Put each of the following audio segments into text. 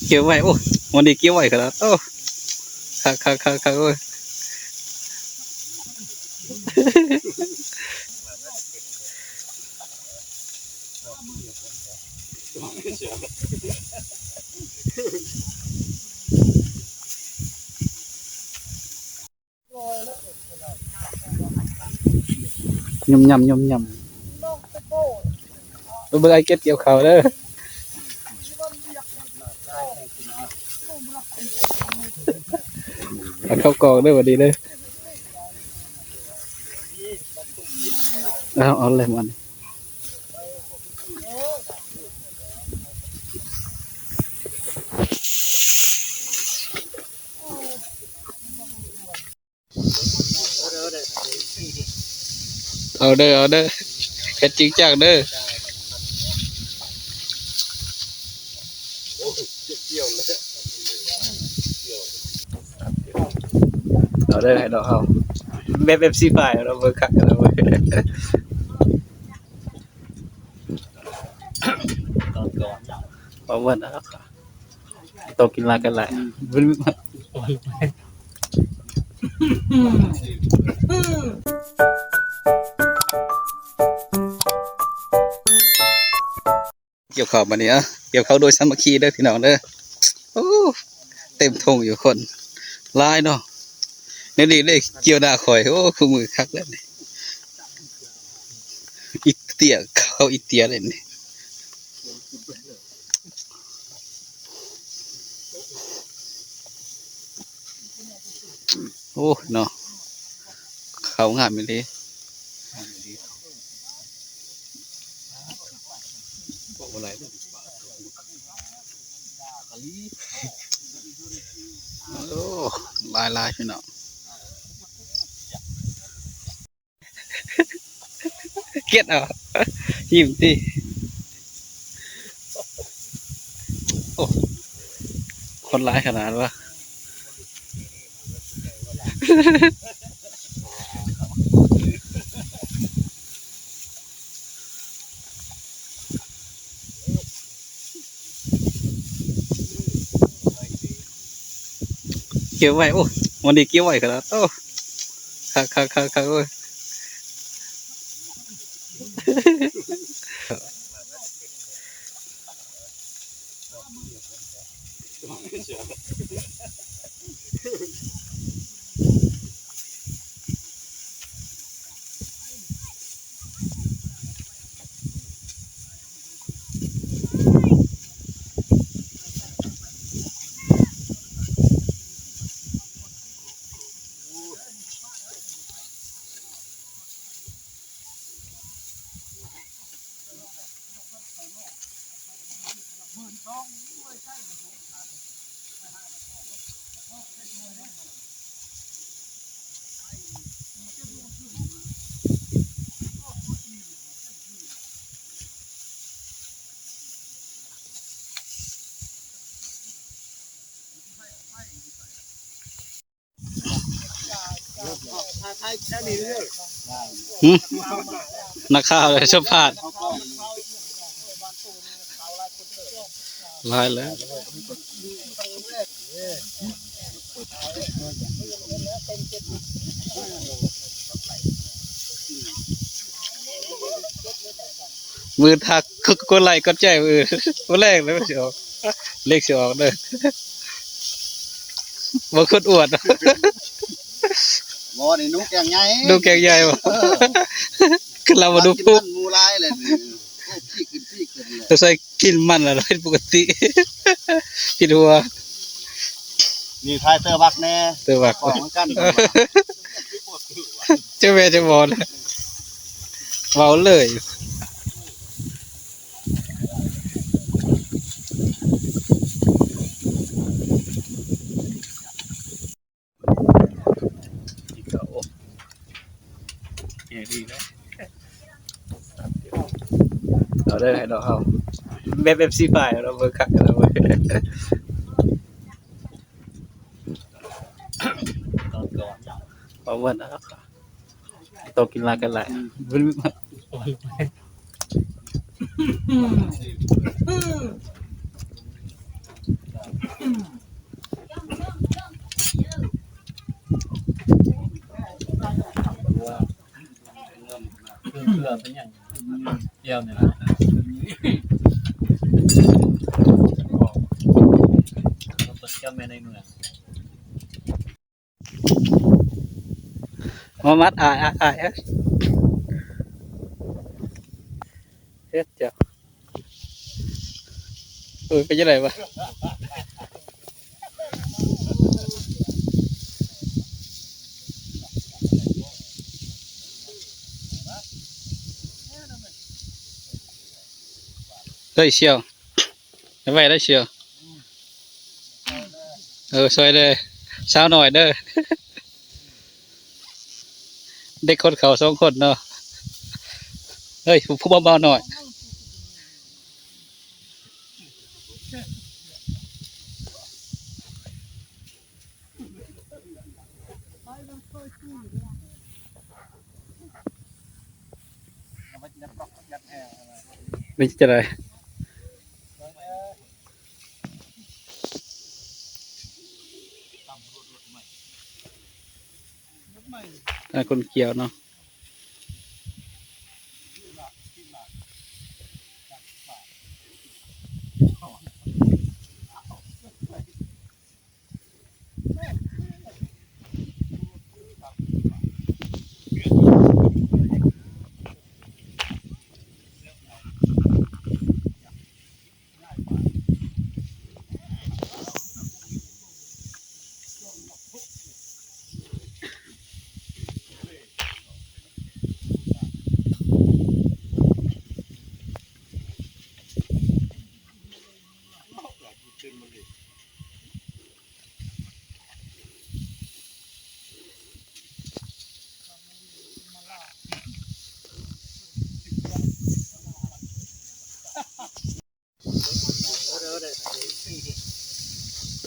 เกี่ยวไว้โอ้วันนี้เกี่ยวไว้ขนาดโอ้คักโอ้ยยำตัวเบอร์ไอเก็ตเกี่ยวเขาเด้อเอาเข้ากองด้วยวันนี้เลยเอาเลยมันเอาเด้อเฮ็ดจริงจังเด้อเอาเด้อให้เราเอาแบบซีไฟเราเบอร์คักกันแล้วเว้ยเอาวันนะครับโตกินลากันหลายเกี่ยวข้าวมาเนี่ยเกี่ยวข้าวโดยสามัคคีเด้อพี่น้องเด้อโอ้เต็มทงอยู่คนลายเนาะนี่ดีเลยเกี่ยวหน้าข่อยโอ้คือมือคักแล้วนี่อีเตียเขาอีเตียเลยนี่โอ้เนาะเขางามเลยโอ้ลายพี่น้องเก็ดเอาหิมตีโอ้คนร้ายขนาดวะเกี่ยวไว้โอ้วันนี้เกี่ยวไว้ขนาดโอ้คักโอ้ยนักข่าวเลยชอบพลาดลายแล้วมือทักก็ไล่ก็ใจมือวันแรกเลยเสียวเลขเสียวเด้อบางคนอวดงอนี่นุกอย่างไงดูแกงใหญ่บ่คือเรามาดูปุ๊บมูลายเลยพี่ขึ้นจะใส่กินมันอะไรปกติกินหัวนี่ทายเตอร์บักแน่เตอร์บักของกันเจ้าแม่จะบอลเมาเลยเอาได้ให้เราเอาแบบซีไฟเราเบอร์คักกันแล้วเว้ยเอาวันนะครับโตกินลากันหลาย เป็นอย่างเดียวเนี่ยนะเราเปิดเที่ยวแม่ในเมือง มามัดเฮ็ดจ้ะเป็นยังไงวะเฮ้ยเชียวไม่ไหวได้เชียวช่วยเลยเช้าหน่อยเด้อเด็กคนเขา2 คนเนาะเฮ้ยผู้เบาๆหน่อยเป็นจะไรคนเกี่ยวเนาะ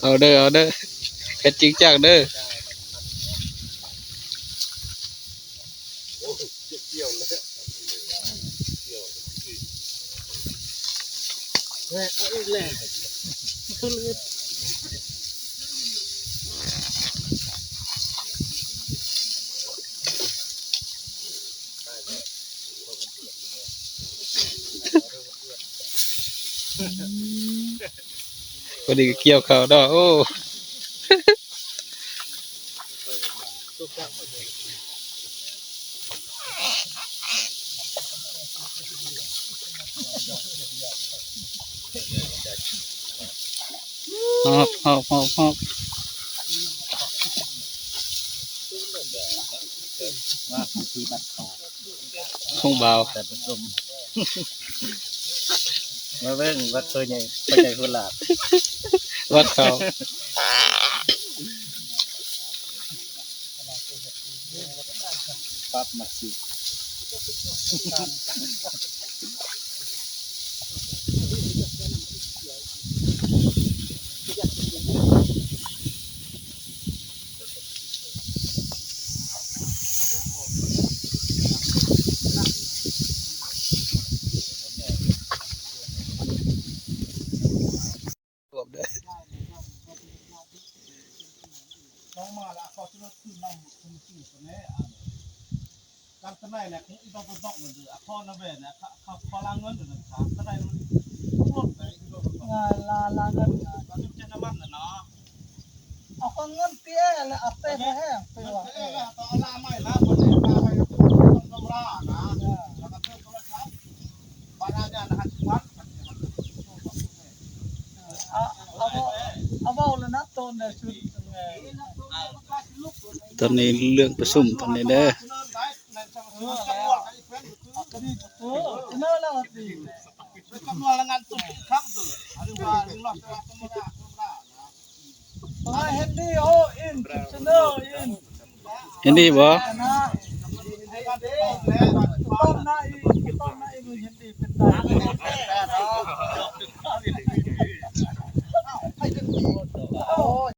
เอาเด้อเฮ็ดจริงจังเด้อพอดีเกี่ยวเขาดอกโอ้หอบว่าของที่บัดเขา คงเบา แต่ผสมมาเบิ่งวัดตัวใหญ่ตัวใหญ่คนหลาบ วัดเขา ปั๊บมาสิ รวมเด้อ ต้องมาละเขาที่เราขึ้นนำคุณชื่อคนนี้การทนายเนี่ยคือต้องต้องเงินเดือดข้อนั่นเองนะเขาล้างเงินเดือดขาทนายมันรวดไปลาเงินตอนนี้เจ้าน้ำมันน่ะเนาะเอาเงินเตี้ยแล้วเอาเต้แห้งไปว่าต้องเอาลาไม่ลาคนนี้ลาไปต้องลานะแล้วก็เพิ่มโทรศัพท์บางอย่างนะฮะวัดเอาเบาเลยนะต้นเนี่ยชุด ตอนนี้เรื่องประชุมตอนนี้เด้อเห็นดีบ่